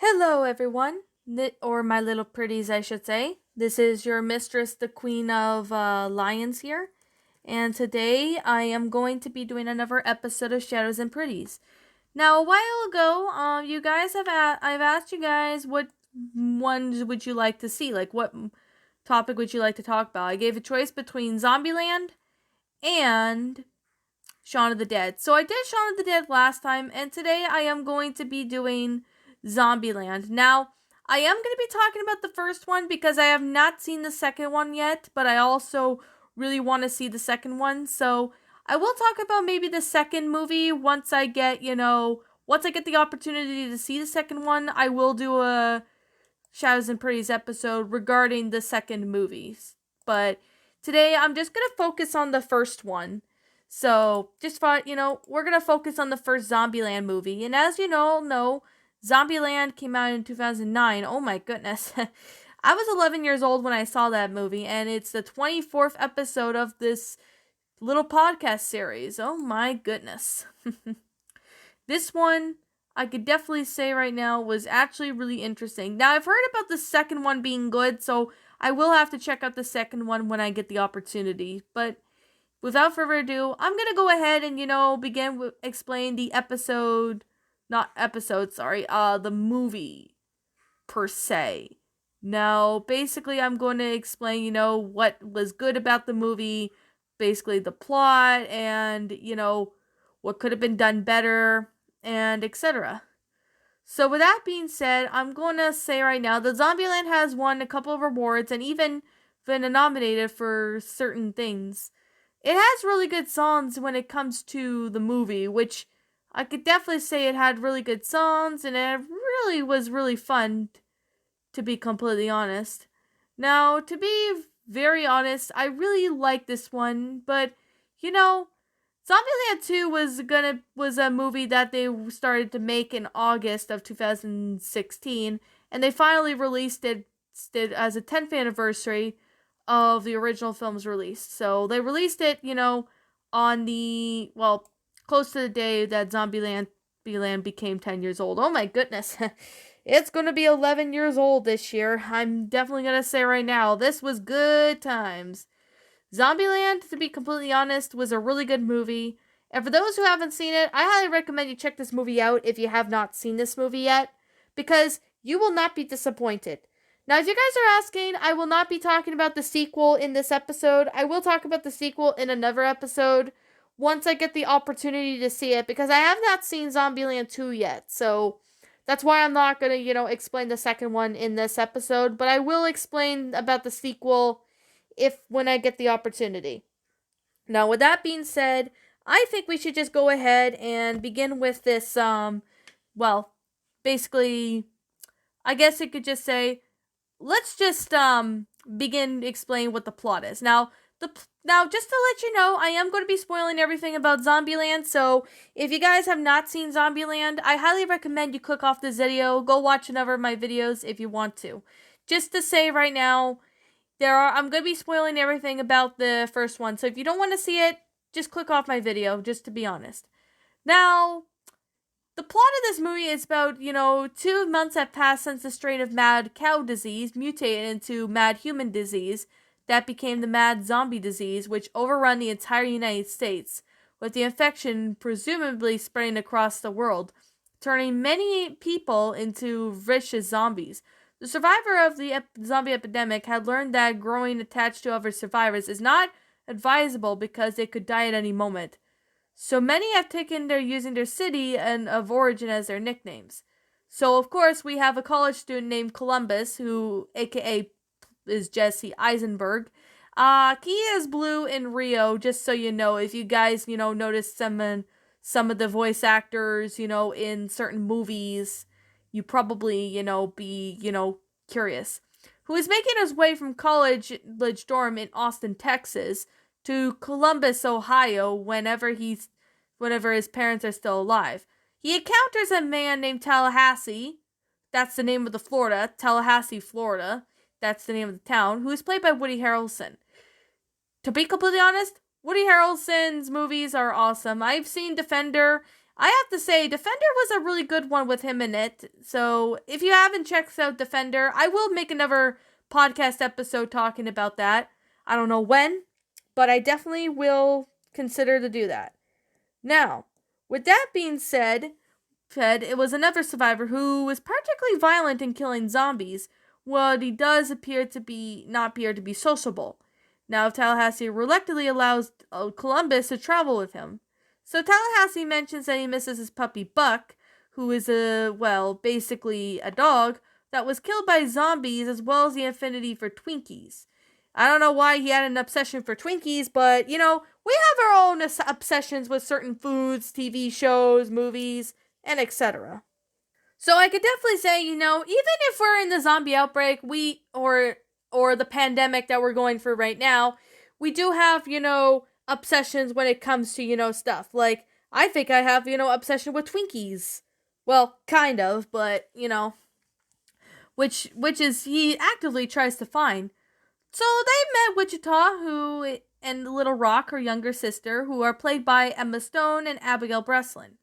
Hello, everyone, or my little pretties, I should say. This is your mistress, the Queen of Lions here, and today I am going to be doing another episode of Shadows and Pretties. Now, a while ago, you guys I've asked you guys what ones would you like to see, like what topic would you like to talk about. I gave a choice between Zombieland and Shaun of the Dead. So I did Shaun of the Dead last time, and today I am going to be doing Zombieland. Now, I am going to be talking about the first one because I have not seen the second one yet, but I also really want to see the second one. So I will talk about maybe the second movie once I get, once I get the opportunity to see the second one. I will do a Shadows and Pretties episode regarding the second movies. But today I'm just going to focus on the first one. So, just thought, we're going to focus on the first Zombieland movie. And as you know, Zombieland came out in 2009. Oh my goodness. I was 11 years old when I saw that movie, and it's the 24th episode of this little podcast series. Oh my goodness. This one, I could definitely say right now, was actually really interesting. Now, I've heard about the second one being good, so I will have to check out the second one when I get the opportunity. But without further ado, I'm going to go ahead and, begin with explain the the movie per se. Now, basically, I'm going to explain, what was good about the movie, basically the plot, and, what could have been done better, and etc. So, with that being said, I'm going to say right now that Zombieland has won a couple of awards and even been nominated for certain things. It has really good songs when it comes to the movie, which I could definitely say it had really good songs, and it really was really fun, to be completely honest. Now, to be very honest, I really like this one, but Zombieland 2 was a movie that they started to make in August of 2016, and they finally released it as a 10th anniversary of the original film's release. So they released it, on close to the day that Zombieland became 10 years old. Oh my goodness. It's going to be 11 years old this year. I'm definitely going to say right now, this was good times. Zombieland, to be completely honest, was a really good movie. And for those who haven't seen it, I highly recommend you check this movie out if you have not seen this movie yet, because you will not be disappointed. Now, if you guys are asking, I will not be talking about the sequel in this episode. I will talk about the sequel in another episode once I get the opportunity to see it, because I have not seen Zombieland 2 yet. So that's why I'm not going to, explain the second one in this episode, but I will explain about the sequel when I get the opportunity. Now, with that being said, I think we should just go ahead and begin with this, basically, I guess it could just say, let's just begin explaining what the plot is. Now, just to let you know, I am going to be spoiling everything about Zombieland, so if you guys have not seen Zombieland, I highly recommend you click off this video, go watch another of my videos if you want to. Just to say right now, I'm going to be spoiling everything about the first one, so if you don't want to see it, just click off my video, just to be honest. Now, the plot of this movie is about, 2 months have passed since the strain of mad cow disease mutated into mad human disease that became the mad zombie disease, which overrun the entire United States, with the infection presumably spreading across the world, turning many people into vicious zombies. The survivor of the zombie epidemic had learned that growing attached to other survivors is not advisable because they could die at any moment. So many have taken to using their city and of origin as their nicknames. So of course we have a college student named Columbus, who aka is Jesse Eisenberg. He is blue in Rio, just so you know, if you guys, notice some of the voice actors, in certain movies, you probably, be, curious. Who is making his way from college dorm in Austin, Texas, to Columbus, Ohio, whenever his parents are still alive. He encounters a man named Tallahassee. That's the name of the Florida. Tallahassee, Florida. That's the name of the town. Who is played by Woody Harrelson. To be completely honest, Woody Harrelson's movies are awesome. I've seen Defender. I have to say, Defender was a really good one with him in it. So if you haven't checked out Defender, I will make another podcast episode talking about that. I don't know when, but I definitely will consider to do that. Now, with that being said, it was another survivor who was particularly violent in killing zombies, while he does appear to be not appear to be sociable. Now Tallahassee reluctantly allows Columbus to travel with him. So Tallahassee mentions that he misses his puppy Buck, who is basically a dog that was killed by zombies, as well as the affinity for Twinkies. I don't know why he had an obsession for Twinkies, but we have our own obsessions with certain foods, TV shows, movies, and etc. So I could definitely say, even if we're in the zombie outbreak, or the pandemic that we're going through right now, we do have, obsessions when it comes to, stuff. Like, I think I have, obsession with Twinkies. Well, kind of, but, which is he actively tries to find. So they met Wichita, who and Little Rock, her younger sister, who are played by Emma Stone and Abigail Breslin.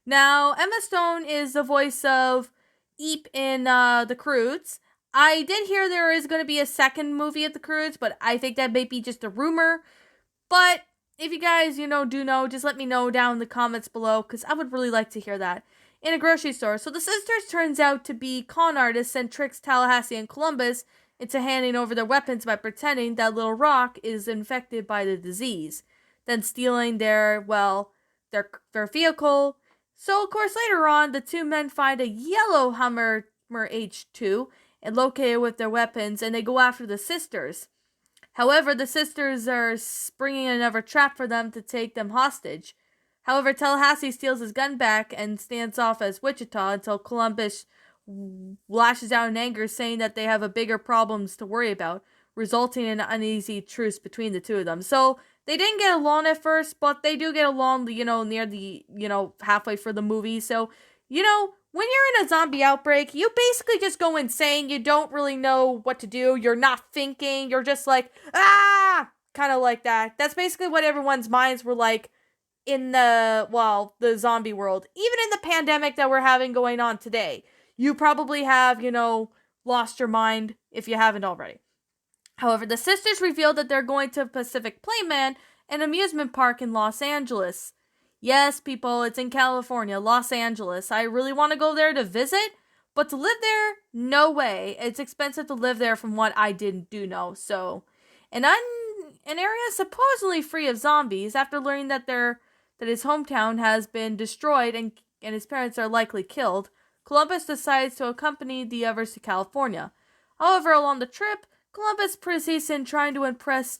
Now, Emma Stone is the voice of Eep in The Croods. I did hear there is going to be a second movie of The Croods, but I think that may be just a rumor. But if you guys, do know, just let me know down in the comments below, because I would really like to hear that. In a grocery store. So the sisters turns out to be con artists and tricks Tallahassee and Columbus into handing over their weapons by pretending that Little Rock is infected by the disease, then stealing their vehicle. So, of course, later on, the two men find a yellow Hummer H2 and locate it with their weapons, and they go after the sisters. However, the sisters are springing another trap for them to take them hostage. However, Tallahassee steals his gun back and stands off as Wichita until Columbus lashes out in anger, saying that they have a bigger problems to worry about, resulting in an uneasy truce between the two of them. So, they didn't get along at first, but they do get along, near the, halfway for the movie. So, when you're in a zombie outbreak, you basically just go insane. You don't really know what to do. You're not thinking. You're just like, ah! Kind of like that. That's basically what everyone's minds were like in the zombie world. Even in the pandemic that we're having going on today. You probably have, lost your mind if you haven't already. However, the sisters reveal that they're going to Pacific Playland, an amusement park in Los Angeles. Yes, people, it's in California, Los Angeles. I really want to go there to visit, but to live there, no way. It's expensive to live there from what I didn't know. So, an area supposedly free of zombies, after learning that his hometown has been destroyed and his parents are likely killed, Columbus decides to accompany the others to California. However, along the trip, Columbus persists in trying to impress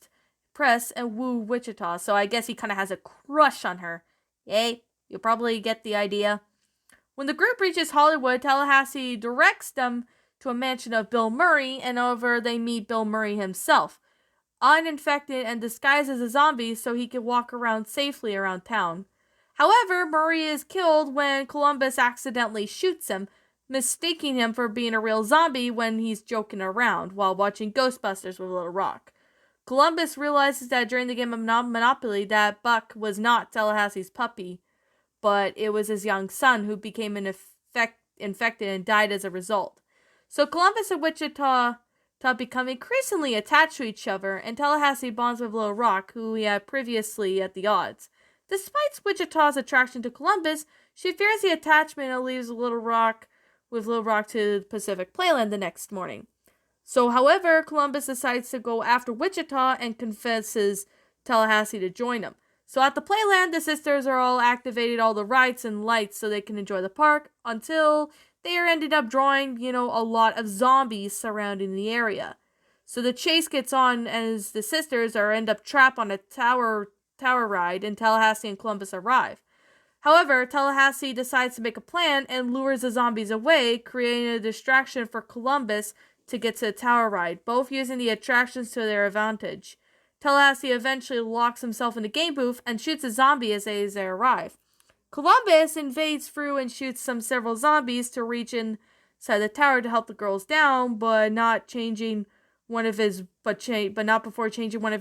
and woo Wichita, so I guess he kind of has a crush on her. Yay, you'll probably get the idea. When the group reaches Hollywood, Tallahassee directs them to a mansion of Bill Murray, and over they meet Bill Murray himself, uninfected and disguised as a zombie so he can walk around safely around town. However, Murray is killed when Columbus accidentally shoots him, mistaking him for being a real zombie when he's joking around while watching Ghostbusters with Little Rock. Columbus realizes that during the game of Monopoly that Buck was not Tallahassee's puppy, but it was his young son who became infected and died as a result. So Columbus and Wichita become increasingly attached to each other, and Tallahassee bonds with Little Rock, who he had previously at the odds. Despite Wichita's attraction to Columbus, she fears the attachment and leaves Little Rock to the Pacific Playland the next morning. So, however, Columbus decides to go after Wichita and convinces Tallahassee to join him. So at the Playland, the sisters are all activated all the rides and lights so they can enjoy the park until they are ended up drawing, a lot of zombies surrounding the area. So the chase gets on as the sisters end up trapped on a tower ride and Tallahassee and Columbus arrive. However, Tallahassee decides to make a plan and lures the zombies away, creating a distraction for Columbus to get to the tower ride, both using the attractions to their advantage. Tallahassee eventually locks himself in a game booth and shoots a zombie as they arrive. Columbus invades through and shoots several zombies to reach inside the tower to help the girls down, but not before changing one of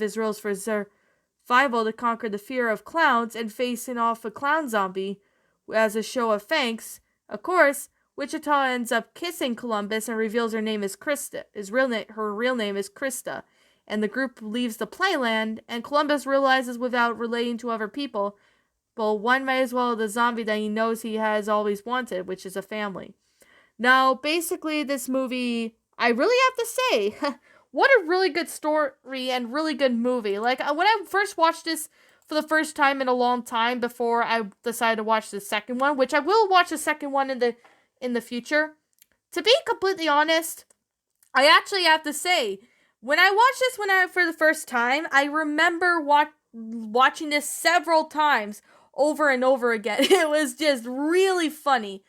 his rules for survival to conquer the fear of clowns and facing off a clown zombie, as a show of thanks, of course, Wichita ends up kissing Columbus and reveals her name is Krista. Her real name is Krista. And the group leaves the playland, and Columbus realizes without relating to other people, well, one might as well the zombie that he knows he has always wanted, which is a family. Now, basically, this movie, I really have to say, what a really good story and really good movie. Like, when I first watched this for the first time in a long time before I decided to watch the second one, which I will watch the second one in the future. To be completely honest, I actually have to say, when I watched this for the first time, I remember watching this several times over and over again. It was just really funny.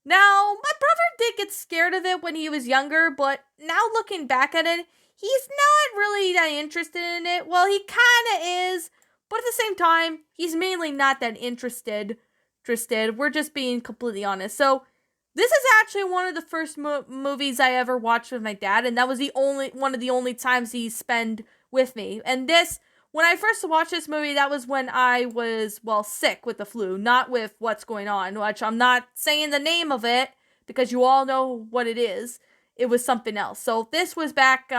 Now, my brother did get scared of it when he was younger, but now looking back at it, he's not really that interested in it. Well, he kind of is, but at the same time, he's mainly not that interested. We're just being completely honest. So, this is actually one of the first movies I ever watched with my dad, and that was one of the only times he spent with me. And when I first watched this movie, that was when I was, well, sick with the flu, not with what's going on, which I'm not saying the name of it, because you all know what it is. It was something else. So this was back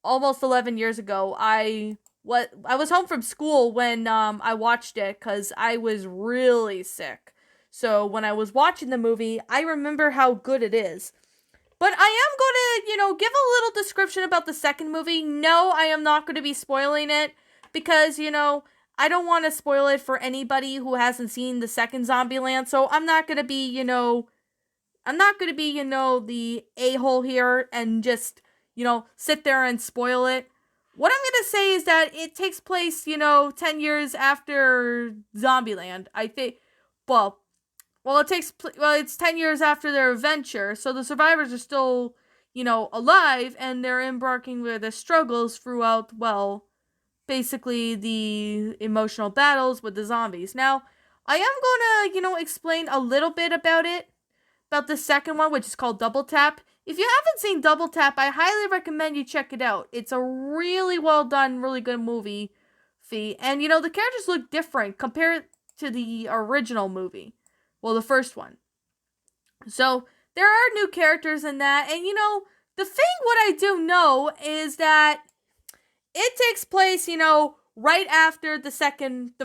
almost 11 years ago. I was home from school when I watched it, because I was really sick. So when I was watching the movie, I remember how good it is. But I am going to, give a little description about the second movie. No, I am not going to be spoiling it because, I don't want to spoil it for anybody who hasn't seen the second Zombieland. So I'm not going to be, the a-hole here and just, sit there and spoil it. What I'm going to say is that it takes place, 10 years after Zombieland. I think, it's 10 years after their adventure, so the survivors are still, alive, and they're embarking with their struggles throughout, basically the emotional battles with the zombies. Now, I am gonna, explain a little bit about the second one, which is called Double Tap. If you haven't seen Double Tap, I highly recommend you check it out. It's a really well done, really good movie, and, the characters look different compared to the original movie. Well, the first one. So, there are new characters in that. And, the thing what I do know is that it takes place, right after the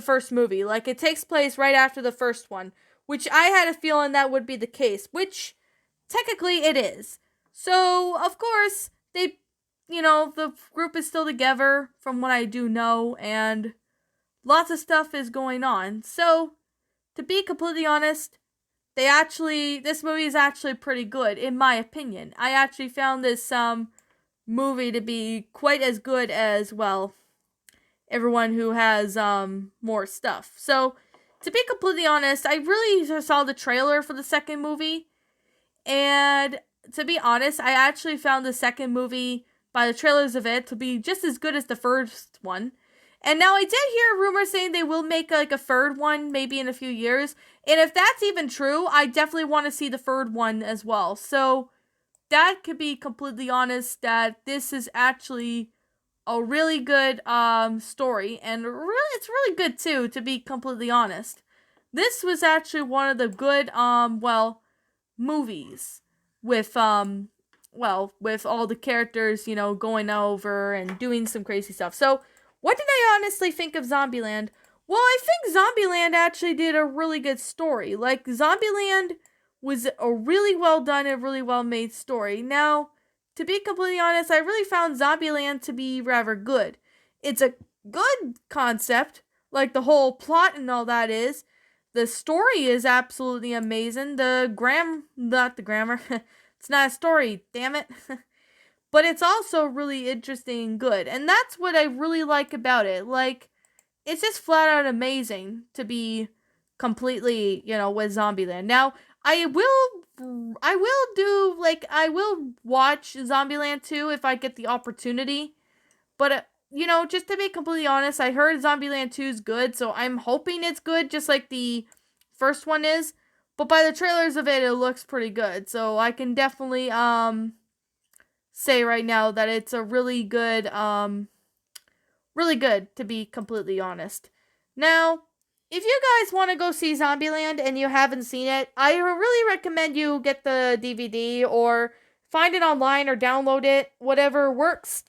first movie. Like, it takes place right after the first one. Which I had a feeling that would be the case. Which, technically, it is. So, of course, the group is still together, from what I do know. And lots of stuff is going on. So, to be completely honest, this movie is actually pretty good, in my opinion. I actually found this movie to be quite as good as, everyone who has more stuff. So, to be completely honest, I really saw the trailer for the second movie, and to be honest, I actually found the second movie, by the trailers of it, to be just as good as the first one. And now I did hear rumors saying they will make a third one maybe in a few years. And if that's even true, I definitely want to see the third one as well. So that could be completely honest that this is actually a really good story. And it's really good too, to be completely honest. This was actually one of the good movies with with all the characters, going over and doing some crazy stuff. So what did I honestly think of Zombieland? Well, I think Zombieland actually did a really good story. Like, Zombieland was a really well done and really well made story. Now, to be completely honest, I really found Zombieland to be rather good. It's a good concept, like the whole plot and all that is. The story is absolutely amazing. Not the grammar. It's not a story, damn it. But it's also really interesting and good. And that's what I really like about it. Like, it's just flat out amazing to be completely, with Zombieland. Now, I will watch Zombieland 2 if I get the opportunity. But, just to be completely honest, I heard Zombieland 2 is good. So I'm hoping it's good, just like the first one is. But by the trailers of it, it looks pretty good. So I can definitely, say right now that it's a really good, to be completely honest. Now, if you guys want to go see Zombieland and you haven't seen it, I really recommend you get the DVD or find it online or download it, whatever works.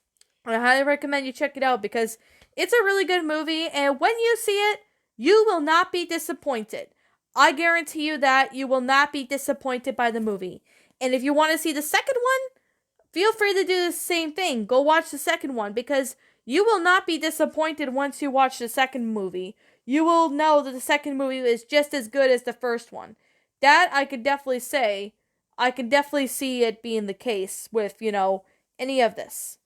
I highly recommend you check it out because it's a really good movie, and when you see it, you will not be disappointed. I guarantee you that you will not be disappointed by the movie. And if you want to see the second one, feel free to do the same thing. Go watch the second one because you will not be disappointed once you watch the second movie. You will know that the second movie is just as good as the first one. That I could definitely say. I can definitely see it being the case with, any of this.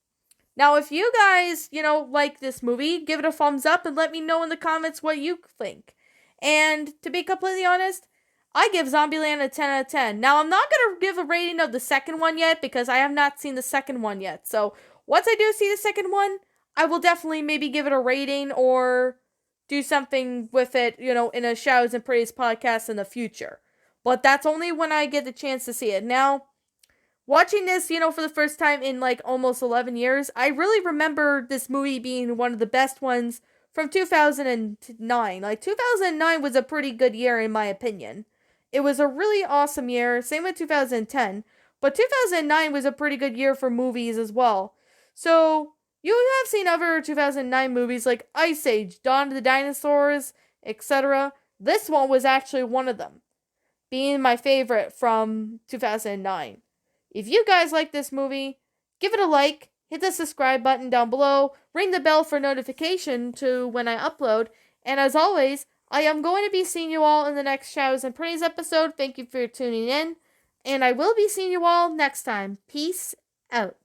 Now, if you guys, like this movie, give it a thumbs up and let me know in the comments what you think. And to be completely honest, I give Zombieland a 10 out of 10. Now, I'm not going to give a rating of the second one yet because I have not seen the second one yet. So, once I do see the second one, I will definitely maybe give it a rating or do something with it, in a Shadows and Pretties podcast in the future. But that's only when I get the chance to see it. Now, watching this, for the first time in like almost 11 years, I really remember this movie being one of the best ones from 2009. Like, 2009 was a pretty good year in my opinion. It was a really awesome year, same with 2010, but 2009 was a pretty good year for movies as well. So, you have seen other 2009 movies like Ice Age, Dawn of the Dinosaurs, etc. This one was actually one of them, being my favorite from 2009. If you guys like this movie, give it a like, hit the subscribe button down below, ring the bell for notification to when I upload, and as always, I am going to be seeing you all in the next Shadows and Pretties episode. Thank you for tuning in, and I will be seeing you all next time. Peace out.